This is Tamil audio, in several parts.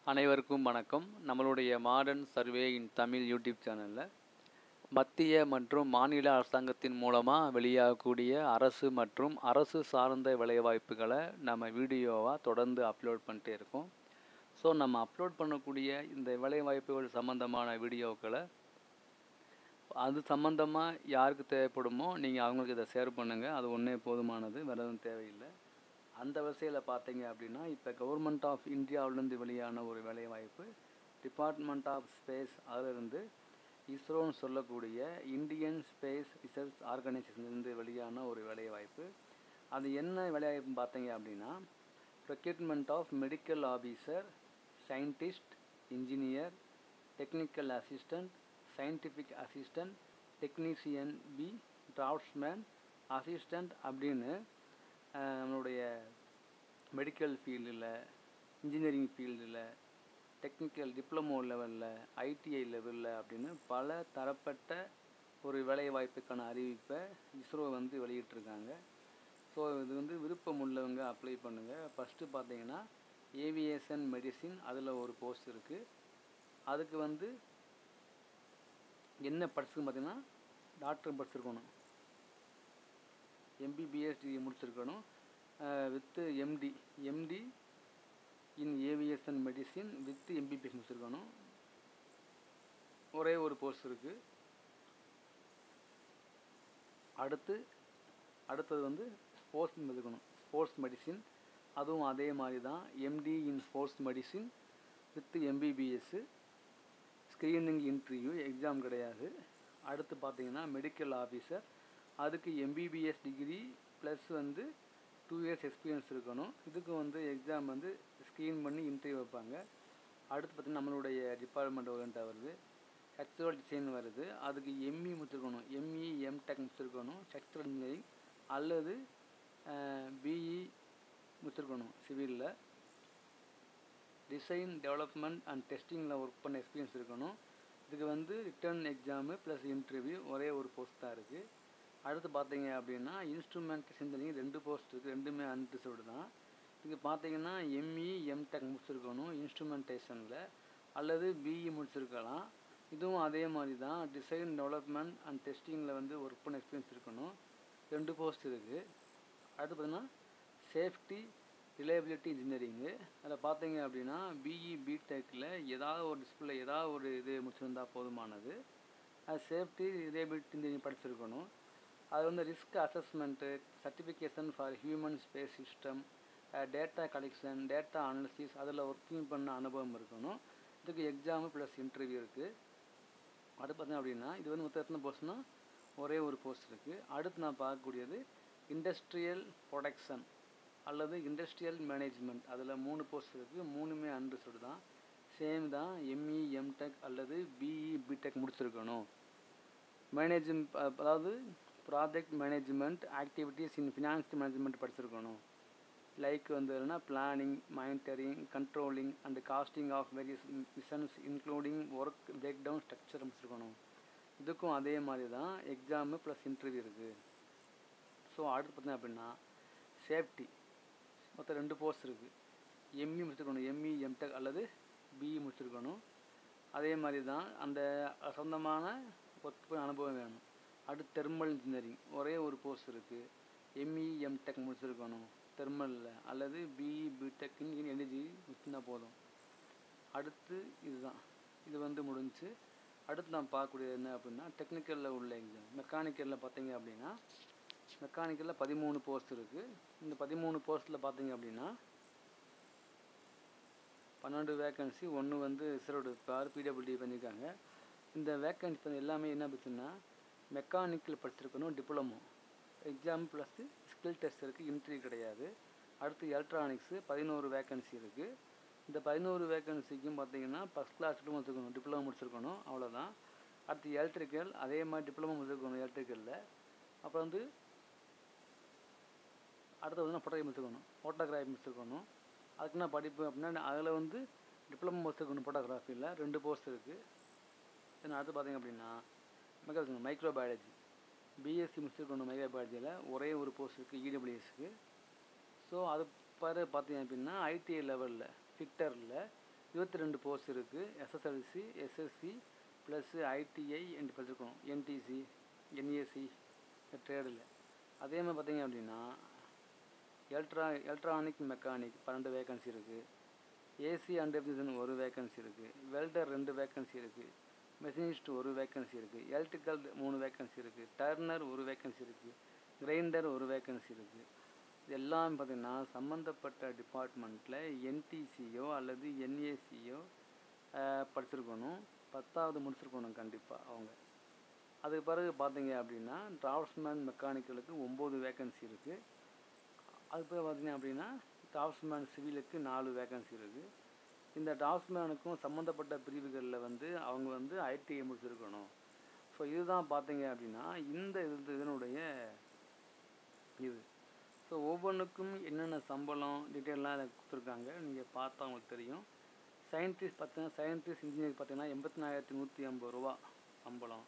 அனைவருக்கும் வணக்கம். நம்மளுடைய மாடர்ன் சர்வே இன் தமிழ் யூடியூப் சேனலில் மத்திய மற்றும் மாநில அரசாங்கத்தின் மூலமாக வெளியாகக்கூடிய அரசு மற்றும் அரசு சார்ந்த வேலைவாய்ப்புகளை நம்ம வீடியோவாக தொடர்ந்து அப்லோட் பண்ணிட்டே இருக்கோம். ஸோ நம்ம அப்லோட் பண்ணக்கூடிய இந்த வேலைவாய்ப்புகள் சம்மந்தமான வீடியோக்களை அது சம்மந்தமாக யாருக்கு தேவைப்படுமோ நீங்கள் அவங்களுக்கு இதை ஷேர் பண்ணுங்கள். அது ஒன்றே போதுமானது, வேறு எதுவும் தேவையில்லை. அந்த வரிசையில் பார்த்தீங்க அப்படின்னா, இப்போ கவர்மெண்ட் ஆஃப் இந்தியாவிலேருந்து வெளியான ஒரு வேலைவாய்ப்பு, டிபார்ட்மெண்ட் ஆஃப் ஸ்பேஸ் அதிலிருந்து இஸ்ரோன்னு சொல்லக்கூடிய இந்தியன் ஸ்பேஸ் ரிசர்ச் ஆர்கனைசேஷன்லேருந்து வெளியான ஒரு வேலைவாய்ப்பு. அது என்ன வேலைவாய்ப்புன்னு பார்த்தீங்க அப்படின்னா, recruitment of medical officer, scientist, engineer, technical assistant, scientific assistant, technician B, draftsman, assistant அப்படின்னு நம்மளுடைய மெடிக்கல் ஃபீல்டில், இன்ஜினியரிங் ஃபீல்டில், டெக்னிக்கல் டிப்ளமோ லெவலில், ஐடிஐ லெவலில் அப்படின்னு பல தரப்பட்ட ஒரு வேலைவாய்ப்புக்கான அறிவிப்பை இஸ்ரோ வெளியிட்டிருக்காங்க. ஸோ இது விருப்பம் உள்ளவங்க அப்ளை பண்ணுங்கள். ஃபஸ்ட்டு பார்த்தீங்கன்னா ஏவியேஷன் மெடிசின், அதில் ஒரு போஸ்ட் இருக்குது. அதுக்கு என்ன படிச்சுன்னு பார்த்தீங்கன்னா டாக்டர் படிச்சிருக்கணும், எம்பிபிஎஸ் டிகிரி முடிச்சிருக்கணும், with MD in aviation medicine with MBBS முடிச்சிருக்கணும். ஒரே ஒரு போஸ்ட் இருக்குது. அடுத்தது ஸ்போர்ட்ஸ் மெடிசின், அதுவும் அதே மாதிரி தான், empty in sports medicine with MBBS. Screening interview, exam கிடையாது. அடுத்து பார்த்தீங்கன்னா மெடிக்கல் ஆஃபீஸர், அதுக்கு MBBS degree plus 2 years experience இருக்கணும். இதுக்கு எக்ஸாம் ஸ்க்ரீன் பண்ணி இன்டர்வியூ வைப்பாங்க. அடுத்து பார்த்திங்கன்னா நம்மளுடைய டிபார்ட்மெண்ட் ஓரியன்ட்டாக வருது. ஸ்ட்ரக்சரல் டிசைன் வருது, அதுக்கு எம்இ முடிச்சிருக்கணும், எம்இ எம்டெக் முடிச்சிருக்கணும் ஸ்ட்ரக்சரல் இன்ஜினியரிங், அல்லது பிஇ முடிச்சிருக்கணும் சிவிலில். டிசைன் டெவலப்மெண்ட் அண்ட் டெஸ்டிங்கில் ஒர்க் பண்ண எக்ஸ்பீரியன்ஸ் இருக்கணும். இதுக்கு ரிட்டன் எக்ஸாமு ப்ளஸ் இன்டர்வியூ, ஒரே ஒரு போஸ்ட் தான் இருக்குது. அடுத்து பார்த்தீங்க அப்படின்னா இன்ஸ்ட்ருமெண்டேஷன் இன்ஜினியரிங் 2 போஸ்ட் இருக்குது, ரெண்டுமே அன்ரிசர்வ்டு தான். இது பார்த்தீங்கன்னா எம்இ எம்டெக் முடிச்சிருக்கணும் இன்ஸ்ட்ருமெண்டேஷனில், அல்லது பிஇ முடிச்சிருக்கலாம். இதுவும் அதே மாதிரி தான், டிசைன் டெவலப்மெண்ட் அண்ட் டெஸ்டிங்கில் ஒர்க் பண்ண எக்ஸ்பீரியன்ஸ் இருக்கணும். 2 போஸ்ட் இருக்குது. அடுத்து பார்த்தீங்கன்னா சேஃப்டி ரிலையபிலிட்டி இன்ஜினியரிங்கு, அதில் பார்த்தீங்க அப்படின்னா பிஇ பிடெக்கில் ஏதாவது ஒரு டிஸ்பிளே ஏதாவது ஒரு இது முடிச்சிருந்தா போதுமானது. அது சேஃப்டி ரிலையபிலிட்டி இன்ஜினியரிங் படிச்சிருக்கணும். அது risk assessment, certification for human space system, data collection, data analysis, அதில் ஒர்க்கிங் பண்ண அனுபவம் இருக்கணும். இதுக்கு எக்ஸாமு ப்ளஸ் இன்டர்வியூ இருக்குது. அடுத்து பார்த்தீங்க அப்படின்னா இது மொத்தம் எத்தனை போஸ்ட்னா ஒரே ஒரு போஸ்ட் இருக்குது. அடுத்து நான் பார்க்கக்கூடியது இண்டஸ்ட்ரியல் ப்ரொடக்ஷன் அல்லது இண்டஸ்ட்ரியல் மேனேஜ்மெண்ட், அதில் 3 போஸ்ட் இருக்குது. 3மே அன்ரிசர்வ்டு தான், சேம் தான், எம்இ எம்டெக் அல்லது பிஇ பிடெக் முடிச்சிருக்கணும். அதாவது project management activities in finance management படிச்சிருக்கணும். லைக் என்னன்னா planning, monitoring, controlling and costing of various missions including work break down structure முடிச்சிருக்கணும். இதுக்கும் அதே மாதிரி தான், எக்ஸாமு ப்ளஸ் இன்டர்வியூ இருக்குது. ஸோ அடுத்து பார்த்தீங்க அப்படின்னா சேஃப்டி, மொத்தம் 2 போஸ்ட் இருக்குது. எம்இ முடிச்சிருக்கணும், எம்இ எம்டெக் அல்லது பிஇ முடிச்சிருக்கணும். அதே மாதிரி தான், அந்த சொந்தமான ஒர்க் அனுபவம் வேணும். அடுத்து தெர்மல் இன்ஜினியரிங், ஒரே ஒரு போஸ்ட் இருக்குது. எம்இ எம்டெக் முடிச்சிருக்கணும் தெர்மலில், அல்லது பிஇ பிடெக் இன் எனர்ஜி முடிச்சுன்னா போதும். அடுத்து இதுதான், இது முடிஞ்சு. அடுத்து நான் பார்க்கக்கூடியது என்ன அப்படின்னா டெக்னிக்கலில் உள்ள எக்ஸாம். மெக்கானிக்கலில் பார்த்தீங்க அப்படின்னா மெக்கானிக்கலில் 13 போஸ்ட் இருக்குது. இந்த 13 போஸ்ட்டில் பார்த்தீங்க அப்படின்னா 12 வேக்கன்சி, 1 ரிசர்வ்டு பிடபிள்யூடி பண்ணியிருக்காங்க. இந்த வேக்கன்சி எல்லாமே என்ன பற்றினா மெக்கானிக்கல் படிச்சிருக்கணும், diploma, exam plus skill test இருக்குது, இன்டர்வியூ கிடையாது. அடுத்து எலக்ட்ரானிக்ஸு 11 வேக்கன்சி இருக்குது. இந்த 11 வேக்கன்சிக்கும் பார்த்தீங்கன்னா ஃபஸ்ட் கிளாஸ் முடிச்சிருக்கணும், டிப்ளமோ முடிச்சிருக்கணும், அவ்வளோதான். அடுத்து எலக்ட்ரிக்கல், அதே மாதிரி டிப்ளமோ முடிச்சிருக்கணும் எலக்ட்ரிக்கலில். அப்புறம் அடுத்து ஃபோட்டோகிராஃபி முடிச்சிருக்கணும், ஃபோட்டோகிராஃபி முடிச்சிருக்கணும். அதுக்குன்னா படிப்பு அப்படின்னா அதில் டிப்ளமோ முடிச்சிருக்கணும் ஃபோட்டோகிராஃபியில். 2 போஸ்ட் இருக்குது. தென் அடுத்து பார்த்தீங்க அப்படின்னா மைக்ரோபயாலஜி, பிஎஸ்சி முடிச்சிருக்கணும் மைக்ரோபயாலஜியில், ஒரே ஒரு போஸ்ட் இருக்குது இடபிள்யூஎஸ்க்கு. ஸோ அது பார்த்தீங்க அப்படின்னா ஐடிஐ லெவலில் ஃபிட்டரில் 22 போஸ்ட் இருக்குது. எஸ்எஸ்எல்சி, எஸ்எஸ்சி ப்ளஸ் ஐடிஐ என்று படிச்சிருக்கணும். என்டிசி, என்ஏசி ட்ரேடில். அதே மாதிரி பார்த்தீங்க அப்படின்னா எலக்ட்ரானிக் மெக்கானிக் 12 வேகன்சி இருக்குது. ஏசி அண்ட் எஃப்சிஷன் 1 வேகன்சி இருக்குது. வெல்டர் 2 வேகன்சி இருக்குது. மெஷினிஸ்ட் 1 வேகன்சி இருக்குது. எலக்ட்ரிக்கல் 3 வேகன்சி இருக்குது. டர்னர் 1 வேகன்சி இருக்குது. கிரைண்டர் 1 வேகன்சி இருக்குது. இது எல்லாம் பார்த்திங்கன்னா சம்மந்தப்பட்ட டிபார்ட்மெண்ட்டில் என்டிசியோ அல்லது என்ஏசியோ படிச்சிருக்கணும். 10வது முடிச்சிருக்கணும் கண்டிப்பாக அவங்க. அதுக்கு பிறகு பார்த்தீங்க அப்படின்னா டிராஃப்ட்ஸ்மேன் மெக்கானிக்கலுக்கு 9 வேகன்சி இருக்குது. அதுக்கு பிறகு பார்த்தீங்க அப்படின்னா டிராஃப்ட்ஸ்மேன் சிவிலுக்கு 4 வேகன்சி இருக்குது. இந்த டிராஃப்ட்ஸ்மேனுக்கும் சம்மந்தப்பட்ட பிரிவுகளில் அவங்க ஐடிஐ முடிச்சிருக்கணும். ஸோ இதுதான் பார்த்தீங்க அப்படின்னா இந்த இதனுடைய இது. ஸோ ஒவ்வொன்றுக்கும் என்னென்ன சம்பளம் டீட்டெயிலாம் அதை கொடுத்துருக்காங்க. நீங்கள் பார்த்தா உங்களுக்கு தெரியும். சயின்டிஸ்ட் இன்ஜினியர் பார்த்தீங்கன்னா 84,150 ரூபா சம்பளம்.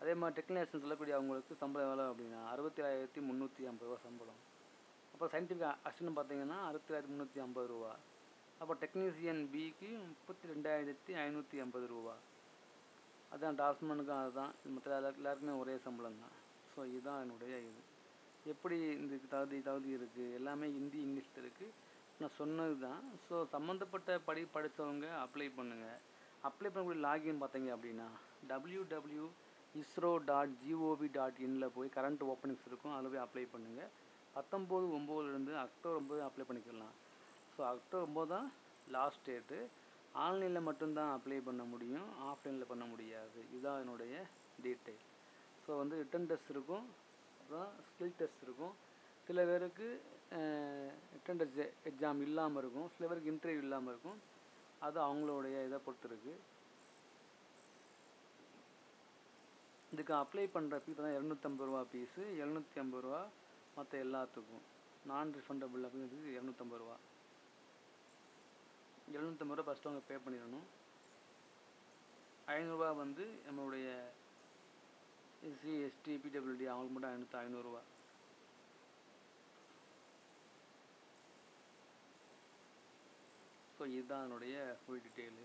அதே மாதிரி டெக்னீஷியன் சொல்லக்கூடிய அவங்களுக்கு சம்பளம் எவ்வளோ அப்படின்னா 67,350 ரூபா சம்பளம். அப்புறம் சயின்டிஃபிக் அசிஸ்டன்ட் பார்த்தீங்கன்னா 67,350 ரூபா. அப்போ டெக்னீஷியன் பிக்கு 32,550 ரூபா. அதுதான் டிராஃப்ட்ஸ்மேனுக்கும் அதுதான். மற்ற எல்லாருக்குமே ஒரே சம்பளம் தான். ஸோ இதுதான் என்னுடைய இது. எப்படி இந்த தகுதி இருக்குது எல்லாமே ஹிந்தி இங்கிலீஷில் இருக்குது. நான் சொன்னது தான். ஸோ சம்மந்தப்பட்ட படித்தவங்க அப்ளை பண்ணுங்கள். அப்ளை பண்ணக்கூடிய லாகின் பார்த்தீங்க அப்படின்னா www.isro.gov.in போய் கரண்ட் ஓப்பனிங்ஸ் இருக்கும். அதில் போய் அப்ளை பண்ணுங்கள். 19/9 அக்டோபர் 9 அப்ளை பண்ணிக்கலாம். ஸோ அக்டோபர் 9 தான் லாஸ்ட் டேட்டு. ஆன்லைனில் மட்டும்தான் அப்ளை பண்ண முடியும், ஆஃப்லைனில் பண்ண முடியாது. இதுதான் என்னுடைய டீட்டெயில். ஸோ ரிட்டன் டெஸ்ட் இருக்கும், அப்புறம் ஸ்கில் டெஸ்ட் இருக்கும். சில பேருக்கு ரிட்டன் டெஸ்ட் எக்ஸாம் இல்லாமல் இருக்கும், சில பேருக்கு இன்டர்வியூ இல்லாமல் இருக்கும். அது அவங்களுடைய இதை பொறுத்து இருக்குது. இதுக்கு அப்ளை பண்ணுற ஃபீஸ் தான் 250 ரூபா ஃபீஸு. 750 ரூபா மற்ற எல்லாத்துக்கும். நான் ரிஃபண்டபிள் அப்படிங்கிறது 250 ரூபா. 750 ரூபா ஃபஸ்ட்டு அவங்க பே பண்ணிடணும். 500 ரூபா நம்மளுடைய எஸ்சி எஸ்டி பிடபிள்யூடி அவங்களுக்கு மட்டும் 500 ரூபா. ஸோ இதுதான் என்னுடைய ஃபுல் டீட்டெயிலு.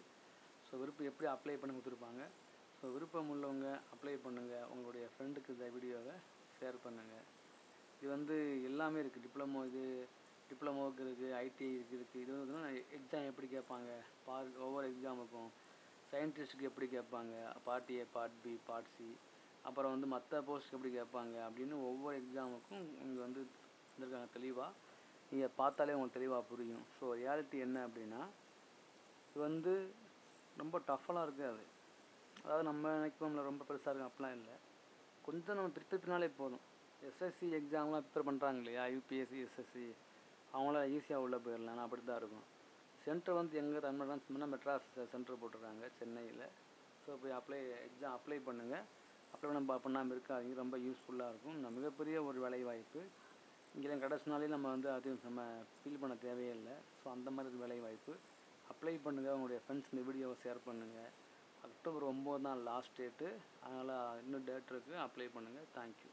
ஸோ விருப்பம் எப்படி அப்ளை பண்ணி கொடுத்துருப்பாங்க. ஸோ விருப்பம் உள்ளவங்க அப்ளை பண்ணுங்கள். உங்களுடைய ஃப்ரெண்டுக்கு இந்த வீடியோவை ஷேர் பண்ணுங்கள். இது எல்லாமே இருக்குது. டிப்ளமோவுக்கு இருக்குது, ஐடிஐ இருக்குது. இது எக்ஸாம் எப்படி கேட்பாங்க, ஒவ்வொரு எக்ஸாமுக்கும் சயின்டிஸ்ட்டுக்கு எப்படி கேட்பாங்க, part A, part B, part C, அப்புறம் மற்ற போஸ்ட்டுக்கு எப்படி கேட்பாங்க அப்படின்னு ஒவ்வொரு எக்ஸாமுக்கும் இங்கே வந்திருக்காங்க தெளிவாக. நீங்கள் பார்த்தாலே உங்களுக்கு தெளிவாக புரியும். ஸோ ரியாலிட்டி என்ன அப்படின்னா இது ரொம்ப டஃபெல்லாம் இருக்காது. அதாவது நம்ம நினைப்போம்ல ரொம்ப பெருசாக இருக்கும், அப்படிலாம் இல்லை. கொஞ்சம் நம்ம பின்னாலே போதும். எஸ்எஸ்சி எக்ஸாம்லாம் ப்ரிப்பேர் பண்ணுறாங்க இல்லையா, யூபிஎஸ்சி எஸ்எஸ்சி, அவங்களாம் ஈஸியாக உள்ளே போயிடலாம். ஆனால் அப்படி தான் இருக்கும். சென்டர் எங்கே தமிழ்நாடு சொன்னால் மெட்ராஸ் சென்டர் போட்டிருக்காங்க சென்னையில். ஸோ போய் எக்ஸாம் அப்ளை பண்ணுங்கள். அப்ளை பண்ணாமல் இருக்காதீங்க. ரொம்ப யூஸ்ஃபுல்லாக இருக்கும். மிகப்பெரிய ஒரு வேலைவாய்ப்பு. இங்கெல்லாம் கடைசினாலே நம்ம அதையும் நம்ம ஃபீல் பண்ண தேவையே இல்லை. ஸோ அந்த மாதிரி வேலைவாய்ப்பு. அப்ளை பண்ணுங்கள். உங்களுடைய ஃப்ரெண்ட்ஸ் இந்த வீடியோவை ஷேர் பண்ணுங்கள். அக்டோபர் 9 தான் லாஸ்ட் டேட்டு. அதனால் இன்னும் டேட் இருக்குது. அப்ளை பண்ணுங்கள். தேங்க்யூ.